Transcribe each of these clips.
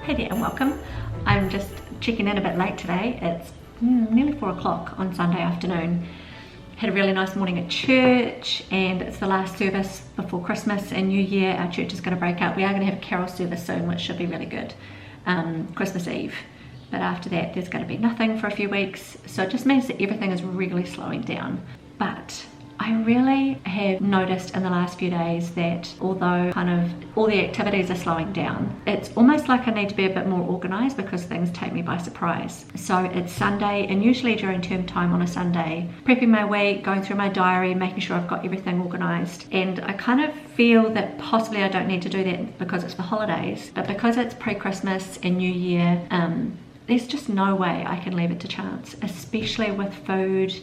Hey there and welcome. I'm just checking in a bit late today. It's nearly 4 o'clock on Sunday afternoon. Had a really nice morning at church and it's the last service before Christmas and New Year. Our church is going to break up. We are going to have a carol service soon, which should be really good, Christmas Eve. But after that there's going to be nothing for a few weeks, so it just means that everything is really slowing down. But I really have noticed in the last few days that although kind of all the activities are slowing down, it's almost like I need to be a bit more organised because things take me by surprise. So it's Sunday, and usually during term time on a Sunday, prepping my week, going through my diary, making sure I've got everything organised. And I kind of feel that possibly I don't need to do that because it's the holidays, but because it's pre-Christmas and New Year, there's just no way I can leave it to chance, especially with food,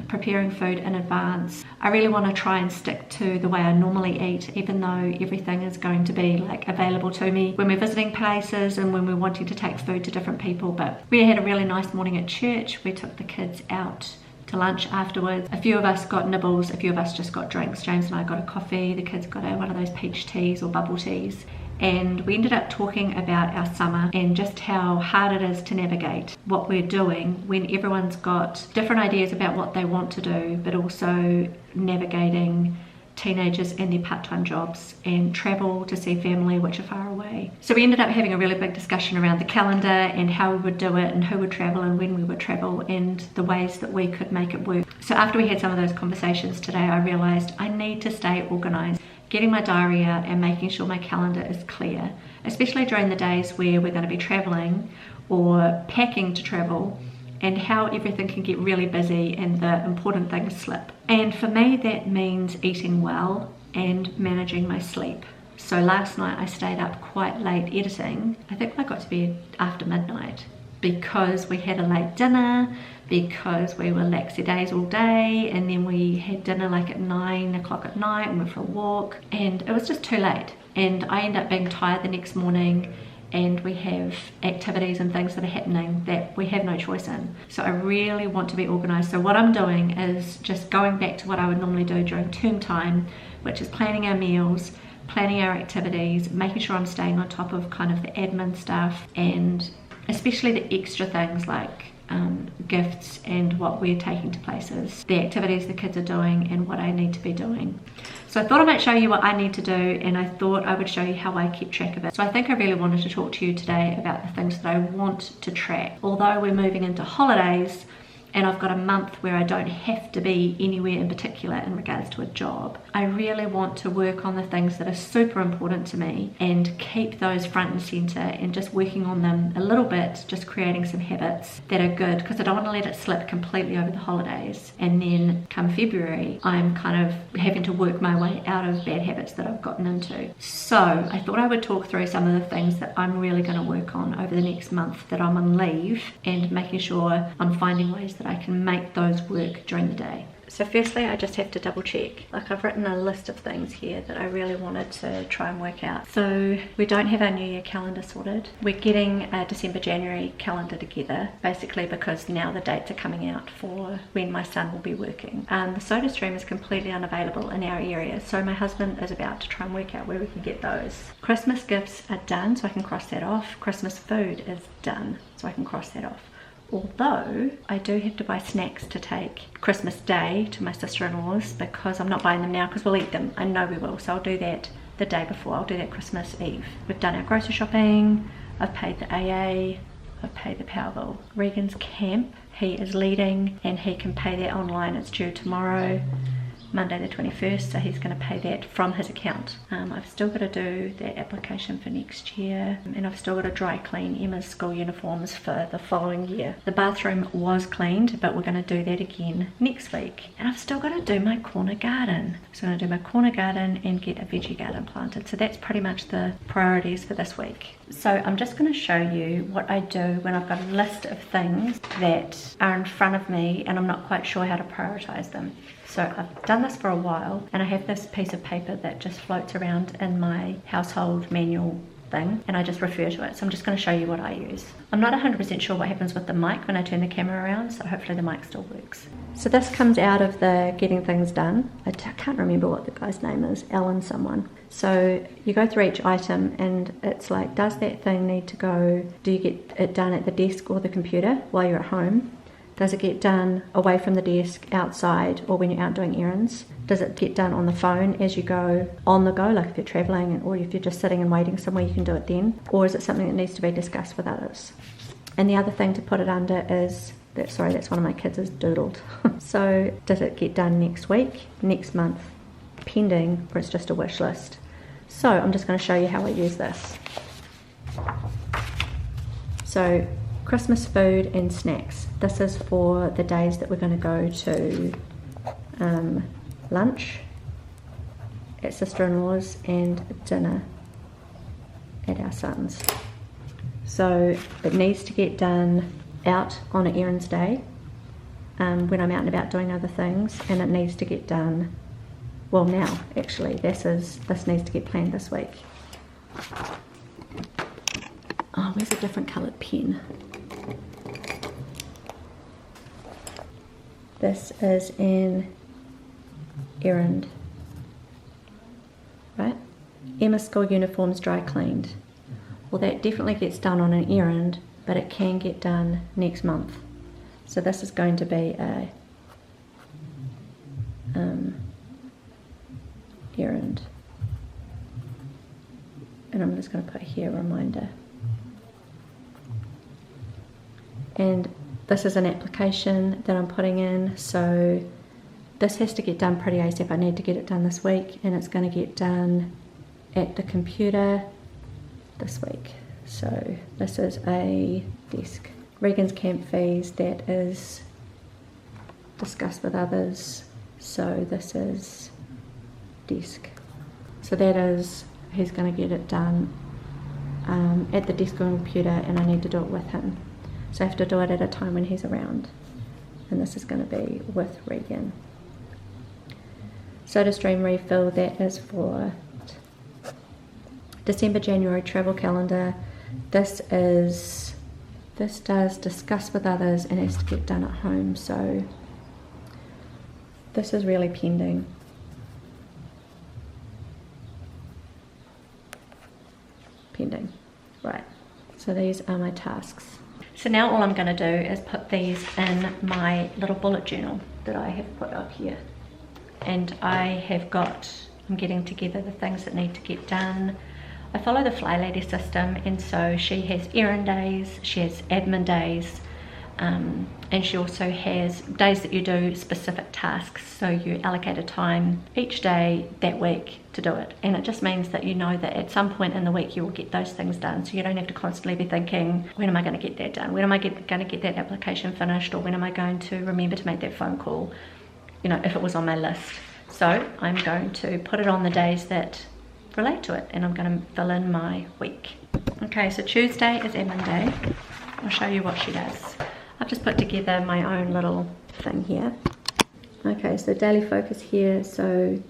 preparing food in advance. I really want to try and stick to the way I normally eat, even though everything is going to be like available to me when we're visiting places and when we're wanting to take food to different people. But we had a really nice morning at church. We took the kids out to lunch afterwards. A few of us got nibbles, a few of us just got drinks. James and I got a coffee, the kids got one of those peach teas or bubble teas. And we ended up talking about our summer and just how hard it is to navigate what we're doing when everyone's got different ideas about what they want to do, but also navigating teenagers and their part-time jobs and travel to see family which are far away. So we ended up having a really big discussion around the calendar and how we would do it and who would travel and when we would travel and the ways that we could make it work. So after we had some of those conversations today, I realized I need to stay organized, getting my diary out and making sure my calendar is clear, especially during the days where we're going to be traveling or packing to travel, and how everything can get really busy and the important things slip. And for me that means eating well and managing my sleep. So last night I stayed up quite late editing. I think I got to bed after midnight because we had a late dinner, because we were laxy days all day, and then we had dinner like at 9 o'clock at night and went for a walk, and it was just too late. And I end up being tired the next morning, and we have activities and things that are happening that we have no choice in. So I really want to be organised. So what I'm doing is just going back to what I would normally do during term time, which is planning our meals, planning our activities, making sure I'm staying on top of kind of the admin stuff, and especially the extra things like gifts and what we're taking to places, the activities the kids are doing and what I need to be doing. So I thought I might show you what I need to do, and I thought I would show you how I keep track of it. So I think I really wanted to talk to you today about the things that I want to track. Although we're moving into holidays and I've got a month where I don't have to be anywhere in particular in regards to a job, I really want to work on the things that are super important to me and keep those front and center, and just working on them a little bit, just creating some habits that are good, because I don't want to let it slip completely over the holidays and then come February I'm kind of having to work my way out of bad habits that I've gotten into. So I thought I would talk through some of the things that I'm really going to work on over the next month that I'm on leave, and making sure I'm finding ways that I can make those work during the day. So firstly, I just have to double check. Like, I've written a list of things here that I really wanted to try and work out. So we don't have our New Year calendar sorted. We're getting a December, January calendar together, basically because now the dates are coming out for when my son will be working. The soda stream is completely unavailable in our area, so my husband is about to try and work out where we can get those. Christmas gifts are done, so I can cross that off. Christmas food is done, so I can cross that off. Although I do have to buy snacks to take Christmas Day to my sister-in-law's, because I'm not buying them now because we'll eat them. I know we will, so I'll do that the day before. I'll do that Christmas Eve. We've done our grocery shopping, I've paid the AA, I've paid the power bill. Regan's camp, he is leading and he can pay that online. It's due tomorrow, Monday the 21st, so he's going to pay that from his account. I've still got to do the application for next year, and I've still got to dry clean Emma's school uniforms for the following year. The bathroom was cleaned, but we're going to do that again next week. And I've still got to do my corner garden. So I'm going to do my corner garden and get a veggie garden planted. So that's pretty much the priorities for this week. So I'm just going to show you what I do when I've got a list of things that are in front of me and I'm not quite sure how to prioritize them. So I've done this for a while, and I have this piece of paper that just floats around in my household manual thing, and I just refer to it. So I'm just going to show you what I use. I'm not 100% sure what happens with the mic when I turn the camera around, so hopefully the mic still works. So this comes out of the getting things done. I can't remember what the guy's name is, Alan someone. So you go through each item and it's like, does that thing need to go, do you get it done at the desk or the computer while you're at home? Does it get done away from the desk, outside, or when you're out doing errands? Does it get done on the phone as you go, on the go, like if you're traveling, or if you're just sitting and waiting somewhere, you can do it then? Or is it something that needs to be discussed with others? And the other thing to put it under is, that's one of my kids is doodled. So does it get done next week, next month, pending, or it's just a wish list? So I'm just going to show you how I use this. So Christmas food and snacks. This is for the days that we're going to go to lunch at sister-in-law's and dinner at our son's. So it needs to get done out on an errands day when I'm out and about doing other things, and it needs to get done, well now actually, this needs to get planned this week. Oh, where's a different coloured pen? This is an errand, right? Emma's school uniforms dry cleaned. Well, that definitely gets done on an errand, but it can get done next month. So this is going to be a errand. And I'm just going to put here reminder. And this is an application that I'm putting in, so this has to get done pretty ASAP. I need to get it done this week, and it's going to get done at the computer this week. So this is a desk. Regan's camp fees, that is discussed with others. So this is desk. So that is, he's going to get it done at the desk on the computer, and I need to do it with him. So I have to do it at a time when he's around. And this is going to be with Regan. SodaStream refill, that is for December, January travel calendar. This does discuss with others and has to get done at home. So this is really pending. Pending, right. So these are my tasks. So now all I'm going to do is put these in my little bullet journal that I have put up here. And I'm getting together the things that need to get done. I follow the Fly Lady system, and so she has errand days, she has admin days, and she also has days that you do specific tasks. So you allocate a time each day that week to do it, and it just means that you know that at some point in the week you will get those things done, so you don't have to constantly be thinking, when am I going to get that done, when am I going to get that application finished, or when am I going to remember to make that phone call, you know, if it was on my list. So I'm going to put it on the days that relate to it, and I'm going to fill in my week. Okay, so Tuesday is admin day. I'll show you what she does. I've just put together my own little thing here. Okay, so daily focus here. So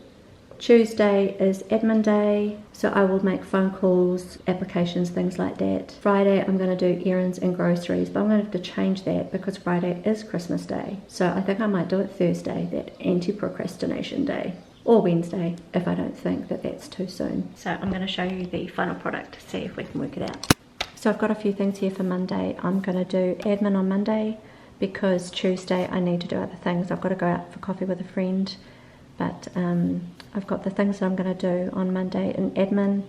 Tuesday is admin day, so I will make phone calls, applications, things like that. Friday I'm going to do errands and groceries, but I'm going to have to change that because Friday is Christmas Day. So I think I might do it Thursday, that anti-procrastination day, or Wednesday if I don't think that that's too soon. So I'm going to show you the final product to see if we can work it out. So I've got a few things here for Monday. I'm going to do admin on Monday because Tuesday I need to do other things. I've got to go out for coffee with a friend, but I've got the things that I'm going to do on Monday in admin.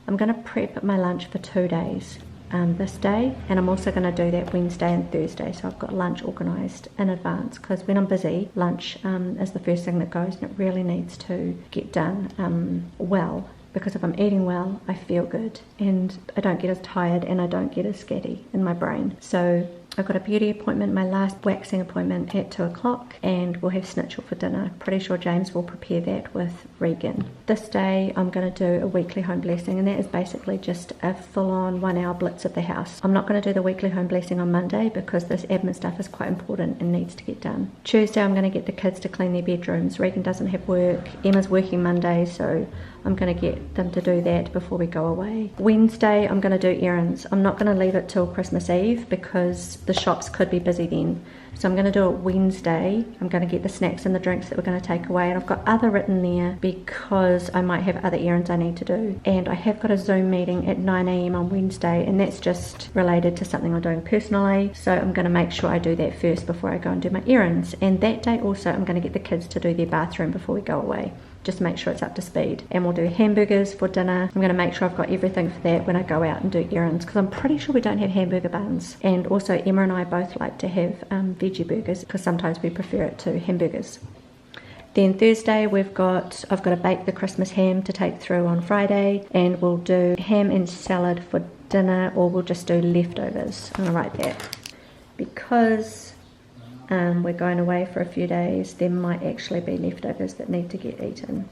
I'm going to prep my lunch for 2 days this day, and I'm also going to do that Wednesday and Thursday. So I've got lunch organised in advance, because when I'm busy, lunch is the first thing that goes, and it really needs to get done well, because if I'm eating well, I feel good and I don't get as tired and I don't get as scatty in my brain. So I've got a beauty appointment, my last waxing appointment at 2 o'clock, and we'll have schnitzel for dinner. Pretty sure James will prepare that with Regan. This day I'm going to do a weekly home blessing, and that is basically just a full-on 1 hour blitz of the house. I'm not going to do the weekly home blessing on Monday because this admin stuff is quite important and needs to get done. Tuesday I'm going to get the kids to clean their bedrooms. Regan doesn't have work, Emma's working Monday, so I'm going to get them to do that before we go away. Wednesday I'm going to do errands. I'm not going to leave it till Christmas Eve because the shops could be busy then. So I'm going to do it Wednesday. I'm going to get the snacks and the drinks that we're going to take away, and I've got other written there because I might have other errands I need to do. And I have got a Zoom meeting at 9 AM on Wednesday, and that's just related to something I'm doing personally, so I'm going to make sure I do that first before I go and do my errands. And that day also I'm going to get the kids to do their bathroom before we go away, just to make sure it's up to speed. And we'll do hamburgers for dinner. I'm going to make sure I've got everything for that when I go out and do errands, because I'm pretty sure we don't have hamburger buns. And also Emma and I both like to have veggie burgers because sometimes we prefer it to hamburgers. Then Thursday I've got to bake the Christmas ham to take through on Friday, and we'll do ham and salad for dinner, or we'll just do leftovers. I'm going to write that because we're going away for a few days. There might actually be leftovers that need to get eaten.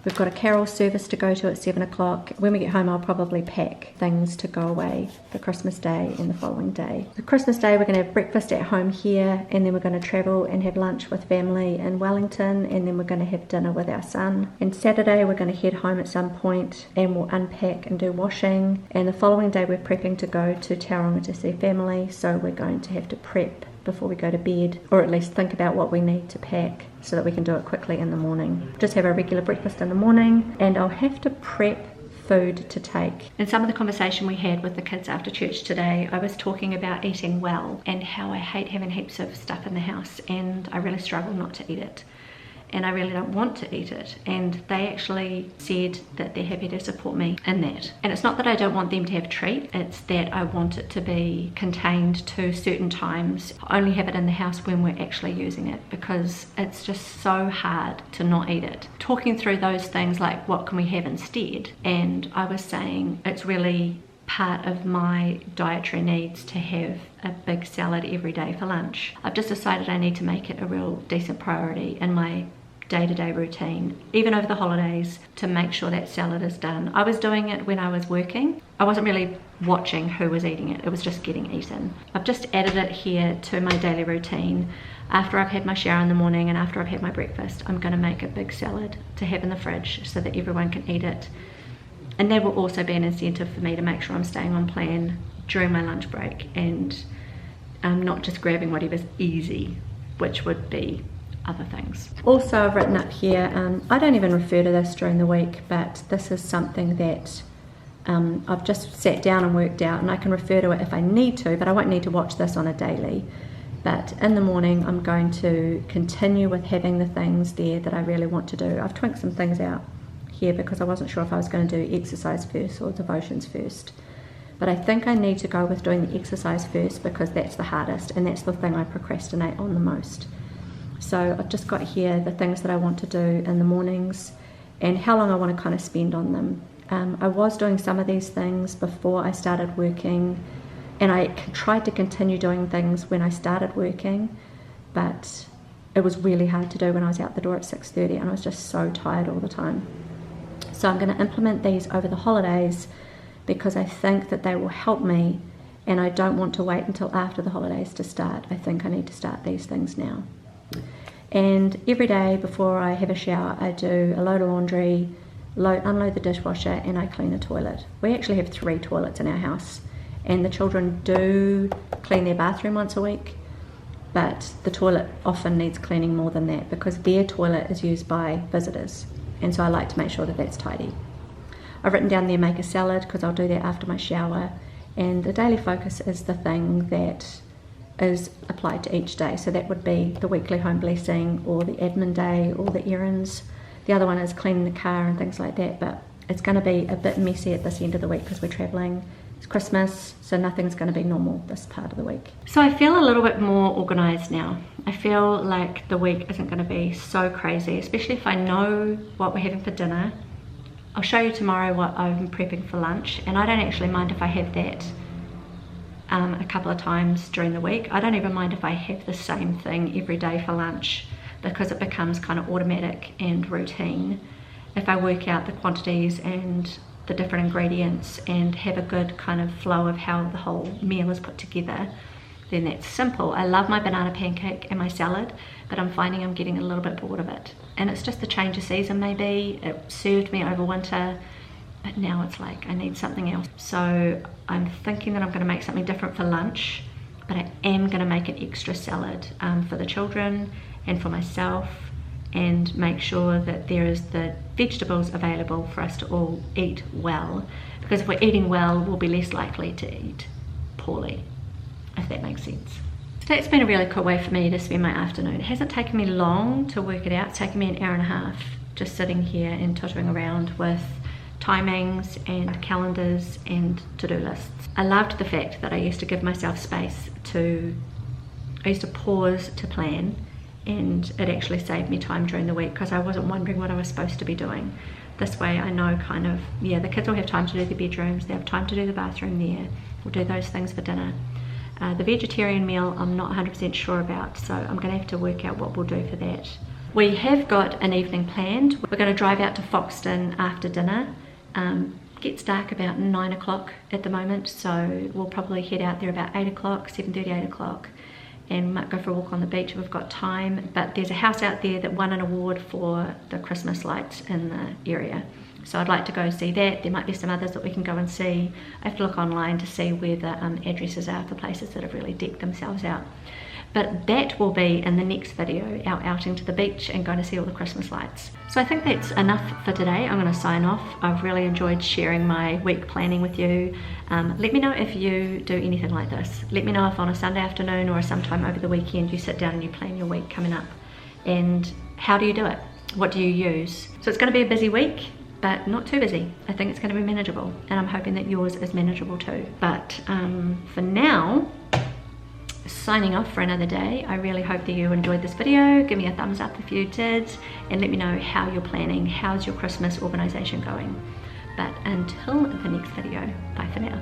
We've got a carol service to go to at 7 o'clock. When we get home I'll probably pack things to go away for Christmas Day and the following day. The Christmas Day we're going to have breakfast at home here, and then we're going to travel and have lunch with family in Wellington, and then we're going to have dinner with our son. And Saturday we're going to head home at some point and we'll unpack and do washing, and the following day we're prepping to go to Tauranga to see family, so we're going to have to prep before we go to bed, or at least think about what we need to pack so that we can do it quickly in the morning. Just have a regular breakfast in the morning, and I'll have to prep food to take. In some of the conversation we had with the kids after church today, I was talking about eating well and how I hate having heaps of stuff in the house, and I really struggle not to eat it. And I really don't want to eat it, and they actually said that they're happy to support me in that. And it's not that I don't want them to have a treat, it's that I want it to be contained to certain times. I only have it in the house when we're actually using it, because it's just so hard to not eat it. Talking through those things like what can we have instead, and I was saying it's really part of my dietary needs to have a big salad every day for lunch. I've just decided I need to make it a real decent priority in my day-to-day routine, even over the holidays, to make sure that salad is done. I was doing it when I was working. I wasn't really watching who was eating it, it was just getting eaten. I've just added it here to my daily routine. After I've had my shower in the morning and after I've had my breakfast, I'm going to make a big salad to have in the fridge so that everyone can eat it. And that will also be an incentive for me to make sure I'm staying on plan during my lunch break, and I'm not just grabbing whatever's easy, which would be other things. Also, I've written up here, I don't even refer to this during the week, but this is something that I've just sat down and worked out, and I can refer to it if I need to, but I won't need to watch this on a daily. But in the morning I'm going to continue with having the things there that I really want to do. I've twinked some things out here because I wasn't sure if I was going to do exercise first or devotions first. But I think I need to go with doing the exercise first because that's the hardest, and that's the thing I procrastinate on the most. So I've just got here the things that I want to do in the mornings and how long I want to kind of spend on them. I was doing some of these things before I started working, and I tried to continue doing things when I started working, but it was really hard to do when I was out the door at 6:30, and I was just so tired all the time. So I'm going to implement these over the holidays because I think that they will help me, and I don't want to wait until after the holidays to start. I think I need to start these things now. And every day before I have a shower, I do a load of laundry, unload the dishwasher, and I clean the toilet. We actually have 3 toilets in our house, and the children do clean their bathroom once a week, but the toilet often needs cleaning more than that because their toilet is used by visitors, and so I like to make sure that that's tidy. I've written down there make a salad because I'll do that after my shower, and the daily focus is the thing that is applied to each day. So that would be the weekly home blessing or the admin day or the errands. The other one is cleaning the car and things like that, but it's going to be a bit messy at this end of the week because we're traveling. It's Christmas, so nothing's going to be normal this part of the week. So I feel a little bit more organised now. I feel like the week isn't going to be so crazy, especially if I know what we're having for dinner. I'll show you tomorrow what I'm prepping for lunch, and I don't actually mind if I have that a couple of times during the week. I don't even mind if I have the same thing every day for lunch, because it becomes kind of automatic and routine. If I work out the quantities and the different ingredients and have a good kind of flow of how the whole meal is put together, then that's simple. I love my banana pancake and my salad, but I'm finding I'm getting a little bit bored of it. And it's just the change of season maybe. It served me over winter, but now it's like I need something else. So I'm thinking that I'm going to make something different for lunch, but I am going to make an extra salad for the children and for myself, and make sure that there is the vegetables available for us to all eat well, because if we're eating well, we'll be less likely to eat poorly, if that makes sense. So that's been a really cool way for me to spend my afternoon. It hasn't taken me long to work it out. It's taken me an hour and a half just sitting here and tottering around with timings and calendars and to-do lists. I loved the fact that I used to give myself space I used to pause to plan, and it actually saved me time during the week because I wasn't wondering what I was supposed to be doing. This way I know kind of, yeah, the kids will have time to do the bedrooms, they have time to do the bathroom there, we'll do those things for dinner. The vegetarian meal I'm not 100% sure about, so I'm going to have to work out what we'll do for that. We have got an evening planned. We're going to drive out to Foxton after dinner. Gets dark about 9 o'clock at the moment, so we'll probably head out there about 8 o'clock, 7:30, 8 o'clock, and might go for a walk on the beach if we've got time. But there's a house out there that won an award for the Christmas lights in the area, so I'd like to go see that. There might be some others that we can go and see. I have to look online to see where the addresses are for places that have really decked themselves out. But that will be in the next video, our outing to the beach and going to see all the Christmas lights. So I think that's enough for today. I'm going to sign off. I've really enjoyed sharing my week planning with you. Let me know if you do anything like this. Let me know if on a Sunday afternoon or sometime over the weekend you sit down and you plan your week coming up. And how do you do it? What do you use? So it's going to be a busy week, but not too busy. I think it's going to be manageable, and I'm hoping that yours is manageable too. But for now, signing off for another day. I really hope that you enjoyed this video. Give me a thumbs up if you did, and let me know how you're planning. How's your Christmas organization going? But until the next video, bye for now.